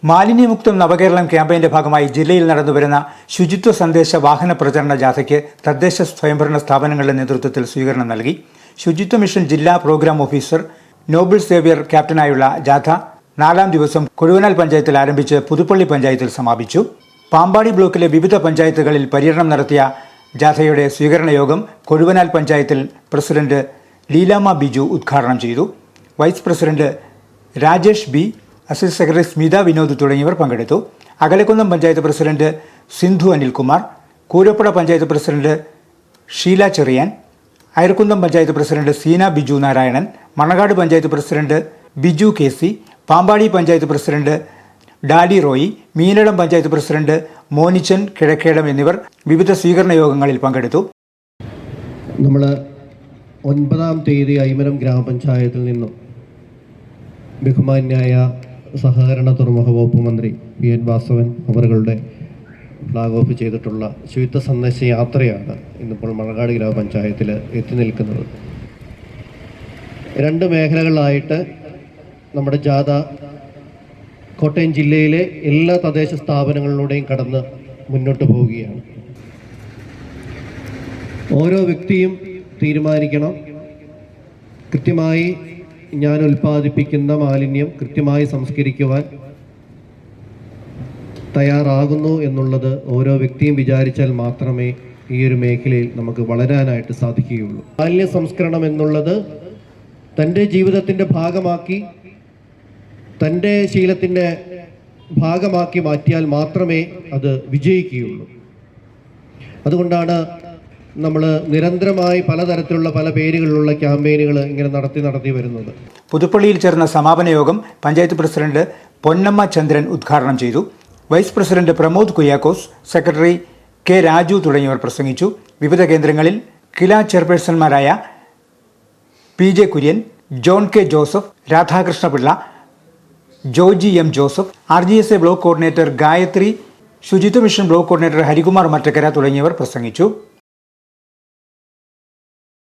മാലിന്യമുക്തം നവകേരളം ക്യാമ്പയിന്റെ ഭാഗമായി ജില്ലയിൽ നടന്നുവരുന്ന ശുചിത്വ സന്ദേശ വാഹന പ്രചരണ ജാഥയ്ക്ക് തദ്ദേശ സ്വയംഭരണ സ്ഥാപനങ്ങളുടെ നേതൃത്വത്തിൽ സ്വീകരണം നൽകി. ശുചിത്വ മിഷൻ ജില്ലാ പ്രോഗ്രാം ഓഫീസർ നോബിൾ സേവ്യർ ക്യാപ്റ്റനായുള്ള ജാഥ 4-ാം ദിവസം കൊഴുവനാൽ പഞ്ചായത്തിൽ ആരംഭിച്ച് പുതുപ്പള്ളി പഞ്ചായത്തിൽ സമാപിച്ചു. പാമ്പാടി ബ്ലോക്കിലെ വിവിധ പഞ്ചായത്തുകളിൽ പര്യടനം നടത്തിയ ജാഥയുടെ സ്വീകരണ യോഗം കൊഴുവനാൽ പഞ്ചായത്തിൽ പ്രസിഡന്റ് ലീലാമ്മ ബിജു ഉദ്ഘാടനം ചെയ്തു. Vice president Rajesh B, assistant secretary Smitha Vinod തുടങ്ങിയവർ പങ്കെടുത്തു. Akalakunnam panchayat president Sindhu Anilkumar, Koorappuzha panchayat president Sheela Cherian, Ayarkunnam panchayat president Seena Biju Narayanan, Manakkad panchayat president Biju K C, Pampady panchayat president Dadi Roy, Meenadom panchayat president Monichan Kizhakkedom എന്നിവർ വിവിധ സ്വീകരണ യോഗങ്ങളിൽ പങ്കെടുത്തു. നമ്മൾ 9-ാം തീയതി ഐമനം ഗ്രാമപഞ്ചായത്തിൽ നിന്നും ബഹുമാന്യായ സഹകരണ തുറമുഖ വകുപ്പ് മന്ത്രി പി എൻ വാസവൻ അവരുടെ ഫ്ലാഗ് ഓഫ് ചെയ്തിട്ടുള്ള ശുചിത്വ സന്ദേശ യാത്രയാണ് ഇന്നിപ്പോൾ മണക്കാട് ഗ്രാമപഞ്ചായത്തിൽ എത്തി നിൽക്കുന്നത്. 2 മേഖലകളിലായിട്ട് നമ്മുടെ ജാഥ കോട്ടയം ജില്ലയിലെ എല്ലാ തദ്ദേശ സ്ഥാപനങ്ങളിലൂടെയും കടന്ന് മുന്നോട്ട് പോവുകയാണ്. ഓരോ വ്യക്തിയും തീരുമാനിക്കണം, കൃത്യമായി ഞാൻ ഉൽപ്പാദിപ്പിക്കുന്ന മാലിന്യം കൃത്യമായി സംസ്കരിക്കുവാൻ തയ്യാറാകുന്നു എന്നുള്ളത് ഓരോ വ്യക്തിയും വിചാരിച്ചാൽ മാത്രമേ ഈ ഒരു മേഖലയിൽ നമുക്ക് വളരാനായിട്ട് സാധിക്കുകയുള്ളൂ. മാലിന്യ സംസ്കരണം എന്നുള്ളത് തൻ്റെ ജീവിതത്തിൻ്റെ ഭാഗമാക്കി, തൻ്റെ ശീലത്തിൻ്റെ ഭാഗമാക്കി മാറ്റിയാൽ മാത്രമേ അത് വിജയിക്കുകയുള്ളൂ. അതുകൊണ്ടാണ് നമ്മൾ നിരന്തരമായി പലതരത്തിലുള്ള പല പേരുകളിലുള്ള ക്യാമ്പയിനുകൾ ഇങ്ങനെ നടത്തി വരുന്നത്. പുതുപ്പള്ളിയിൽ ചേർന്ന സമാപന യോഗം പഞ്ചായത്ത് പ്രസിഡന്റ് പൊന്നമ്മ ചന്ദ്രൻ ഉദ്ഘാടനം ചെയ്തു. Vice president Pramod Kuriakose, secretary K Raju തുടങ്ങിയവർ പ്രസംഗിച്ചു. വിവിധ കേന്ദ്രങ്ങളിൽ കില ചെയർപേഴ്സൺമാരായ P J Kurian, John K Joseph, Radhakrishnapillai, Joji M Joseph, RGSA block coordinator Gayathri, Suchitwa mission block coordinator Harikumar Mattakkara തുടങ്ങിയവർ പ്രസംഗിച്ചു.